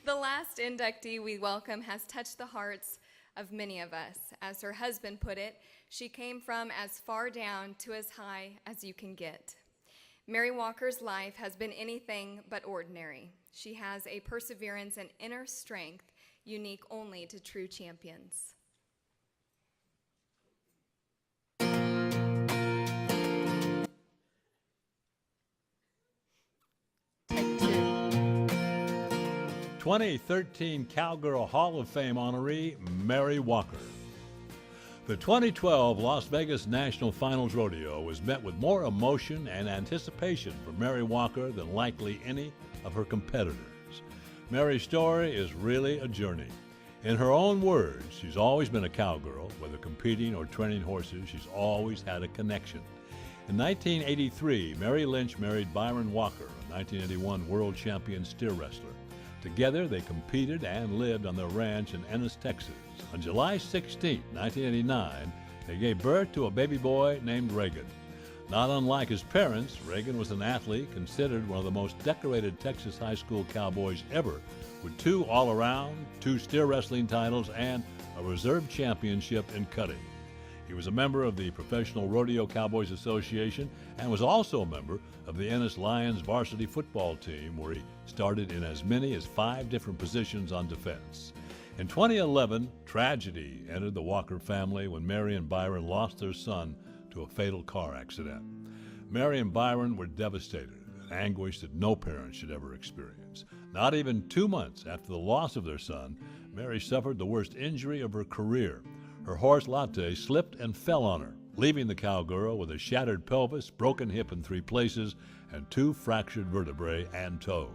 The last inductee we welcome has touched the hearts of many of us. As her husband put it, she came from as far down to as high as you can get. Mary Walker's life has been anything but ordinary. She has a perseverance and inner strength unique only to true champions. Take two. 2013 Cowgirl Hall of Fame honoree, Mary Walker. The 2012 Las Vegas National Finals Rodeo was met with more emotion and anticipation for Mary Walker than likely any of her competitors. Mary's story is really a journey. In her own words, she's always been a cowgirl. Whether competing or training horses, she's always had a connection. In 1983, Mary Lynch married Byron Walker, a 1981 world champion steer wrestler. Together, they competed and lived on their ranch in Ennis, Texas. On July 16, 1989, they gave birth to a baby boy named Reagan. Not unlike his parents, Reagan was an athlete considered one of the most decorated Texas high school cowboys ever, with 2 all-around, 2 steer wrestling titles, and a reserve championship in cutting. He was a member of the Professional Rodeo Cowboys Association and was also a member of the Ennis Lions varsity football team, where he started in as many as 5 different positions on defense. In 2011, tragedy entered the Walker family when Mary and Byron lost their son to a fatal car accident. Mary and Byron were devastated, an anguish that no parent should ever experience. Not even 2 months after the loss of their son, Mary suffered the worst injury of her career. Her horse Latte slipped and fell on her, leaving the cowgirl with a shattered pelvis, broken hip in 3 places, and 2 fractured vertebrae and toes.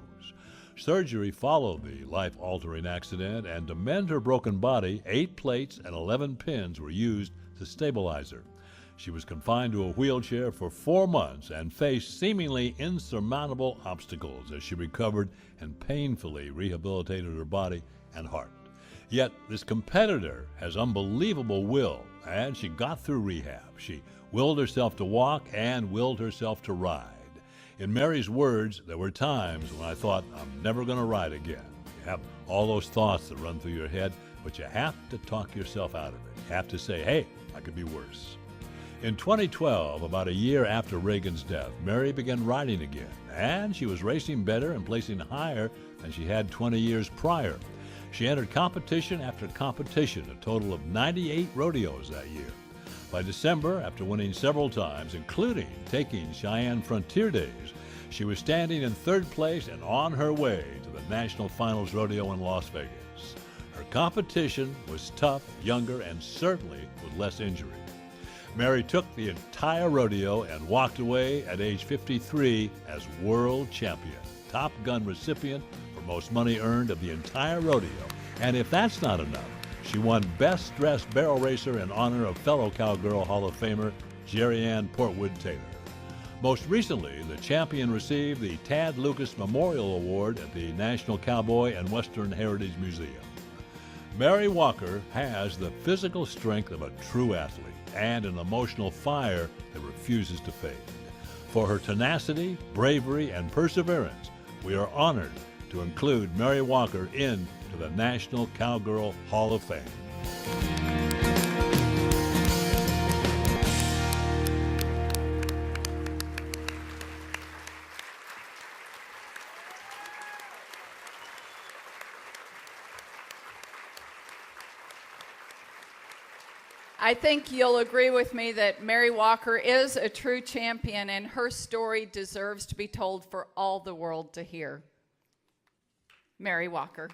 Surgery followed the life-altering accident, and to mend her broken body, 8 plates and 11 pins were used to stabilize her. She was confined to a wheelchair for 4 months and faced seemingly insurmountable obstacles as she recovered and painfully rehabilitated her body and heart. Yet this competitor has unbelievable will, and she got through rehab. She willed herself to walk and willed herself to ride. In Mary's words, there were times when I thought, I'm never going to ride again. You have all those thoughts that run through your head, but you have to talk yourself out of it. You have to say, hey, I could be worse. In 2012, about a year after Reagan's death, Mary began riding again, and she was racing better and placing higher than she had 20 years prior. She entered competition after competition, a total of 98 rodeos that year. By December, after winning several times, including taking Cheyenne Frontier Days, she was standing in 3rd place and on her way to the National Finals Rodeo in Las Vegas. Her competition was tough, younger, and certainly with less injury. Mary took the entire rodeo and walked away at age 53 as world champion, Top Gun recipient for most money earned of the entire rodeo. And if that's not enough, she won Best Dressed Barrel Racer in honor of fellow Cowgirl Hall of Famer Jerianne Taylor. Most recently, the champion received the Tad Lucas Memorial Award at the National Cowboy and Western Heritage Museum. Mary Walker has the physical strength of a true athlete and an emotional fire that refuses to fade. For her tenacity, bravery, and perseverance, we are honored to include Mary Walker into the National Cowgirl Hall of Fame. I think you'll agree with me that Mary Walker is a true champion, and her story deserves to be told for all the world to hear. Mary Walker.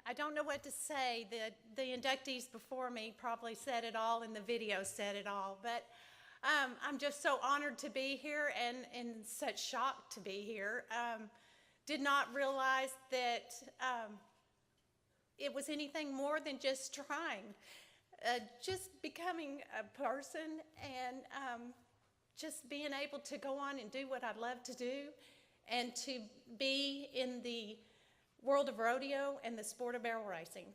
I don't know what to say. The inductees before me probably said it all, and the video said it all. But I'm just so honored to be here and in such shock to be here. Did not realize that it was anything more than just trying. Just becoming a person and just being able to go on and do what I love to do, and to be in the world of rodeo and the sport of barrel racing.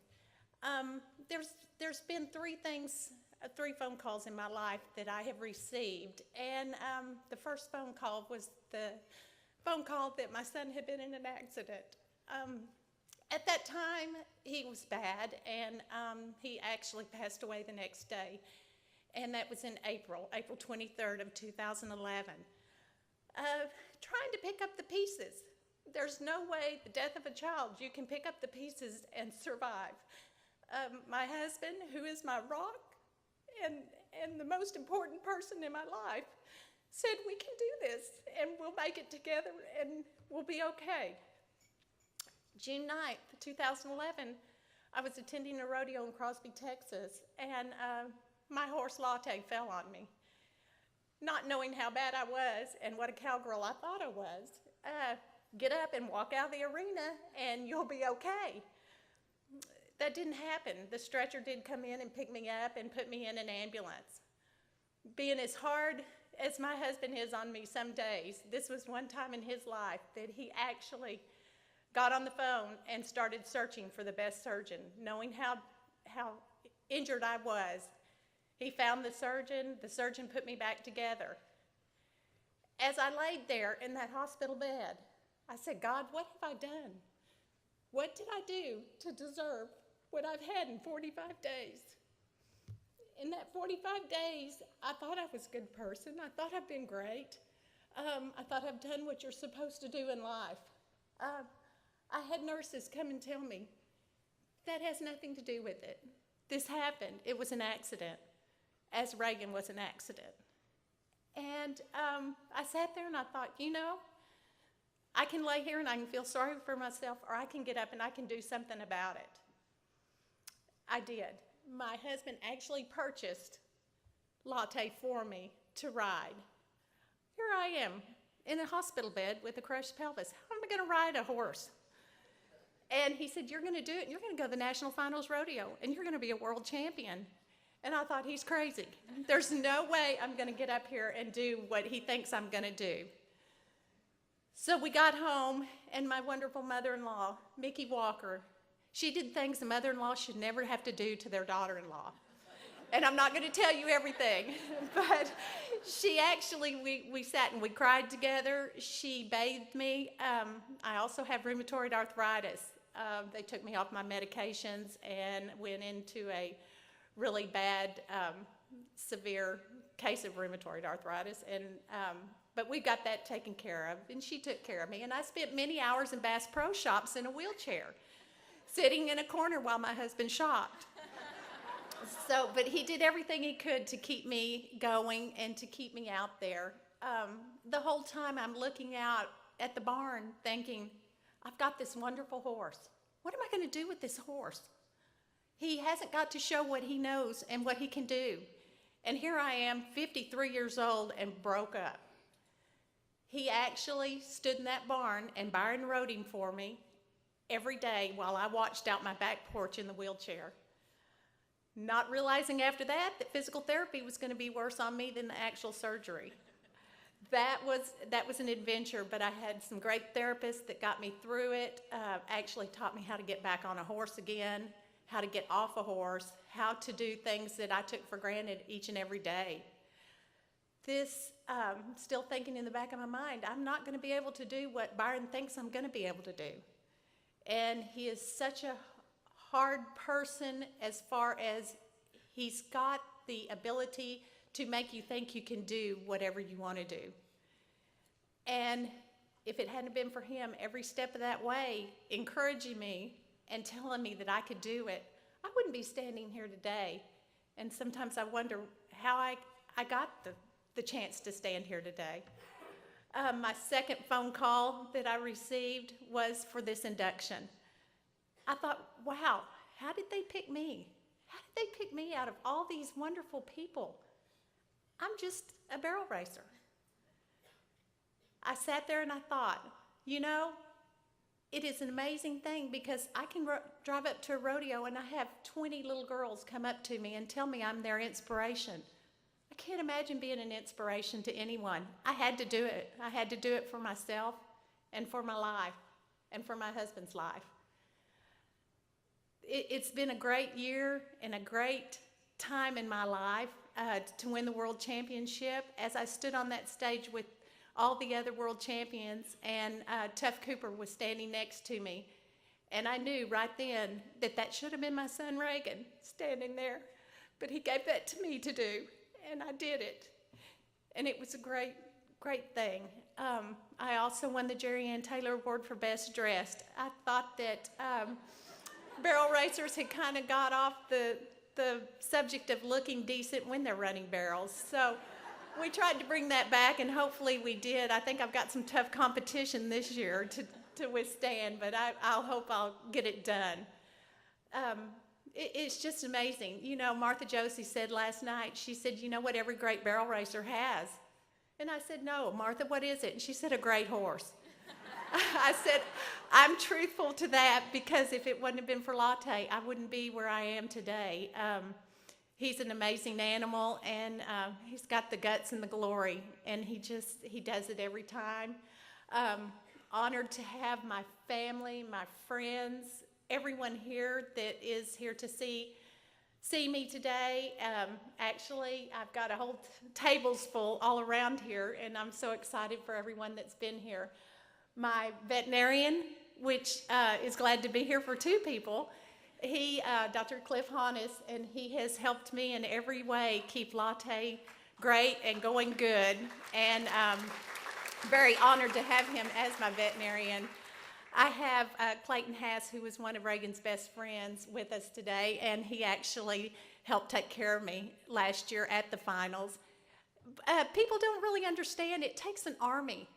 There's been 3 things 3 phone calls in my life that I have received. And the first phone call was the phone call that my son had been in an accident. At that time, he was bad, and he actually passed away the next day. And that was in April 23rd of 2011. Trying to pick up the pieces. There's no way the death of a child, you can pick up the pieces and survive. My husband, who is my rock and the most important person in my life, said, we can do this, and we'll make it together, and we'll be okay. June 9th, 2011, I was attending a rodeo in Crosby, Texas, and my horse Latte fell on me. Not knowing how bad I was and what a cowgirl I thought I was, get up and walk out of the arena and you'll be okay. That didn't happen. The stretcher did come in and pick me up and put me in an ambulance. Being as hard as my husband is on me some days, this was one time in his life that he actually got on the phone and started searching for the best surgeon, knowing how injured I was. He found the surgeon put me back together. As I laid there in that hospital bed, I said, God, what have I done? What did I do to deserve what I've had in 45 days? In that 45 days, I thought I was a good person. I thought I've been great. I thought I've done what you're supposed to do in life. I had nurses come and tell me, that has nothing to do with it. This happened. It was an accident, as Reagan was an accident. And I sat there and I thought, you know, I can lay here and I can feel sorry for myself, or I can get up and I can do something about it. I did. My husband actually purchased Latte for me to ride. Here I am in a hospital bed with a crushed pelvis. How am I going to ride a horse? And he said, you're going to do it, and you're going to go to the National Finals Rodeo, and you're going to be a world champion. And I thought, he's crazy. There's no way I'm going to get up here and do what he thinks I'm going to do. So we got home, and my wonderful mother-in-law, Mickey Walker, she did things a mother-in-law should never have to do to their daughter-in-law. And I'm not going to tell you everything, but she actually, we sat and we cried together. She bathed me. I also have rheumatoid arthritis. They took me off my medications and went into a really bad, severe case of rheumatoid arthritis. But we got that taken care of, and she took care of me. And I spent many hours in Bass Pro Shops in a wheelchair, sitting in a corner while my husband shopped. So, but he did everything he could to keep me going and to keep me out there. The whole time I'm looking out at the barn thinking, I've got this wonderful horse. What am I going to do with this horse? He hasn't got to show what he knows and what he can do. And here I am, 53 years old and broke up. He actually stood in that barn and Byron rode him for me every day while I watched out my back porch in the wheelchair. Not realizing after that physical therapy was going to be worse on me than the actual surgery. That was an adventure, but I had some great therapists that got me through it, actually taught me how to get back on a horse again, how to get off a horse, how to do things that I took for granted each and every day. This, still thinking in the back of my mind, I'm not going to be able to do what Byron thinks I'm going to be able to do. And he is such a hard person as far as he's got the ability to make you think you can do whatever you want to do. And if it hadn't been for him every step of that way, encouraging me and telling me that I could do it, I wouldn't be standing here today. And sometimes I wonder how I got the chance to stand here today. My second phone call that I received was for this induction. I thought, wow, how did they pick me? How did they pick me out of all these wonderful people? I'm just a barrel racer. I sat there and I thought, you know, it is an amazing thing because I can drive up to a rodeo and I have 20 little girls come up to me and tell me I'm their inspiration. I can't imagine being an inspiration to anyone. I had to do it. I had to do it for myself and for my life and for my husband's life. It's been a great year and a great time in my life to win the world championship. As I stood on that stage with all the other world champions, and Tuff Cooper was standing next to me, and I knew right then that that should have been my son Reagan standing there, but he gave that to me to do, and I did it, and it was a great thing. I also won the Jerianne Taylor Award for Best Dressed. I thought that barrel racers had kind of got off the subject of looking decent when they're running barrels. So we tried to bring that back, and hopefully we did. I think I've got some tough competition this year to withstand, but I'll hope I'll get it done. It's just amazing. You know, Martha Josie said last night, she said, you know what every great barrel racer has? And I said, no, Martha, what is it? And she said, a great horse. I said, I'm truthful to that, because if it wouldn't have been for Latte, I wouldn't be where I am today. He's an amazing animal, and he's got the guts and the glory, and he does it every time. Honored to have my family, my friends, everyone here that is here to see me today. Actually, I've got a whole tables full all around here, and I'm so excited for everyone that's been here. My veterinarian, which is glad to be here for two people, Dr. Cliff Honus, and he has helped me in every way keep Latte great and going good, and very honored to have him as my veterinarian. I have Clayton Hass, who was one of Reagan's best friends, with us today, and he actually helped take care of me last year at the finals. People don't really understand, it takes an army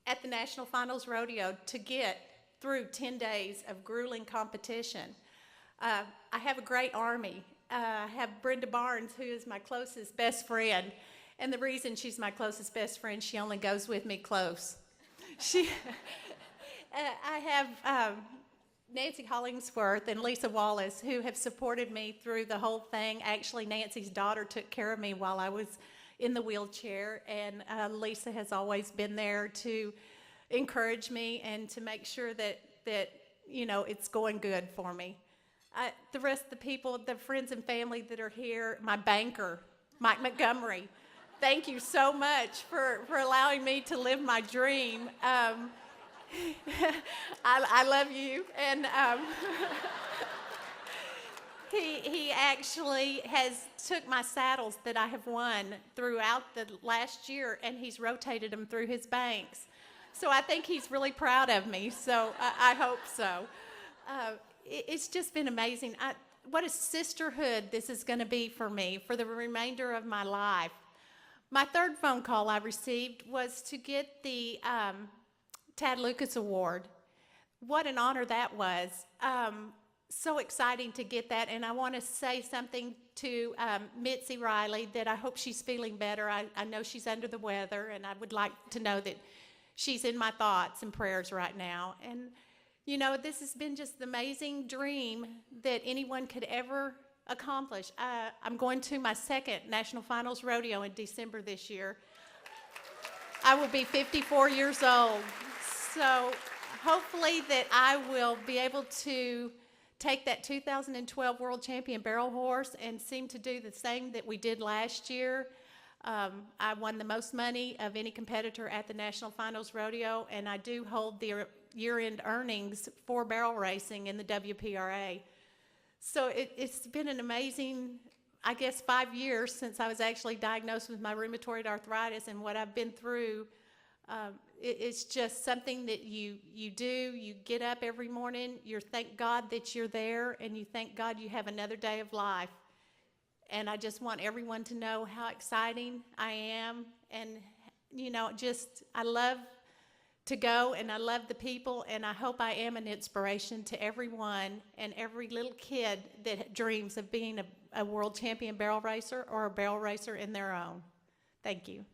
at the National Finals Rodeo to get through 10 days of grueling competition. I have a great army. I have Brenda Barnes, who is my closest best friend, and the reason she's my closest best friend, she only goes with me close. I have Nancy Hollingsworth and Lisa Wallace, who have supported me through the whole thing. Actually, Nancy's daughter took care of me while I was in the wheelchair, and Lisa has always been there to encourage me and to make sure that you know, it's going good for me. The rest of the people, the friends and family that are here, my banker, Mike Montgomery, thank you so much for allowing me to live my dream. I love you, and he actually has took my saddles that I have won throughout the last year, and he's rotated them through his banks. So I think he's really proud of me, so I hope so. It's just been amazing. What a sisterhood this is going to be for me for the remainder of my life. My third phone call I received was to get the Tad Lucas Award. What an honor that was. So exciting to get that, and I want to say something to Mitzi Riley that I hope she's feeling better. I know she's under the weather, and I would like to know that she's in my thoughts and prayers right now. And you know, this has been just the amazing dream that anyone could ever accomplish. I'm going to my second National Finals Rodeo in December this year. I will be 54 years old. So hopefully that I will be able to take that 2012 World Champion Barrel Horse and seem to do the same that we did last year. I won the most money of any competitor at the National Finals Rodeo, and I do hold the year-end earnings for barrel racing in the WPRA. So it's been an amazing, I guess, 5 years since I was actually diagnosed with my rheumatoid arthritis, and what I've been through. It's just something that you do. You get up every morning, you thank God that you're there, and you thank God you have another day of life. And I just want everyone to know how exciting I am, and you know, I love to go, and I love the people, and I hope I am an inspiration to everyone and every little kid that dreams of being a world champion barrel racer or a barrel racer in their own. Thank you.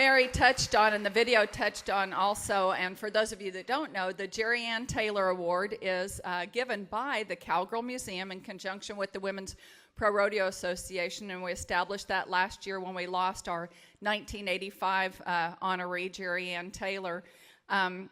Mary touched on, and the video touched on also, and for those of you that don't know, the Jerianne Taylor Award is given by the Cowgirl Museum in conjunction with the Women's Pro Rodeo Association, and we established that last year when we lost our 1985 honoree, Jerianne Taylor. And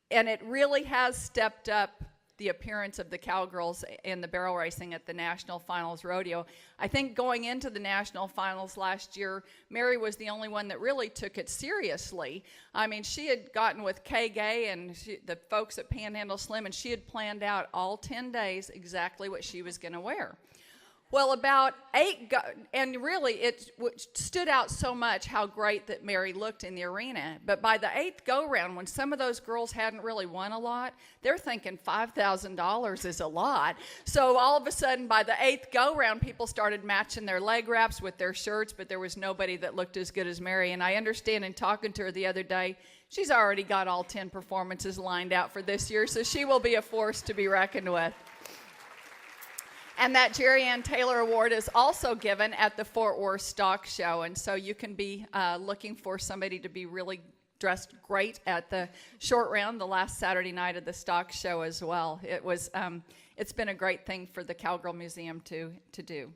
it really has stepped up the appearance of the Cowgirls in the barrel racing at the National Finals Rodeo. I think going into the National Finals last year, Mary was the only one that really took it seriously. I mean, she had gotten with Kay Gay and the folks at Panhandle Slim, and she had planned out all 10 days exactly what she was going to wear. Well, about 8, and really it stood out so much how great that Mary looked in the arena. But by the 8th go-round, when some of those girls hadn't really won a lot, they're thinking $5,000 is a lot. So all of a sudden, by the 8th go-round, people started matching their leg wraps with their shirts, but there was nobody that looked as good as Mary. And I understand in talking to her the other day, she's already got all 10 performances lined out for this year, so she will be a force to be reckoned with. And that Jerianne Taylor Award is also given at the Fort Worth Stock Show, and so you can be looking for somebody to be really dressed great at the short round the last Saturday night of the Stock Show as well. It's been a great thing for the Cowgirl Museum to do.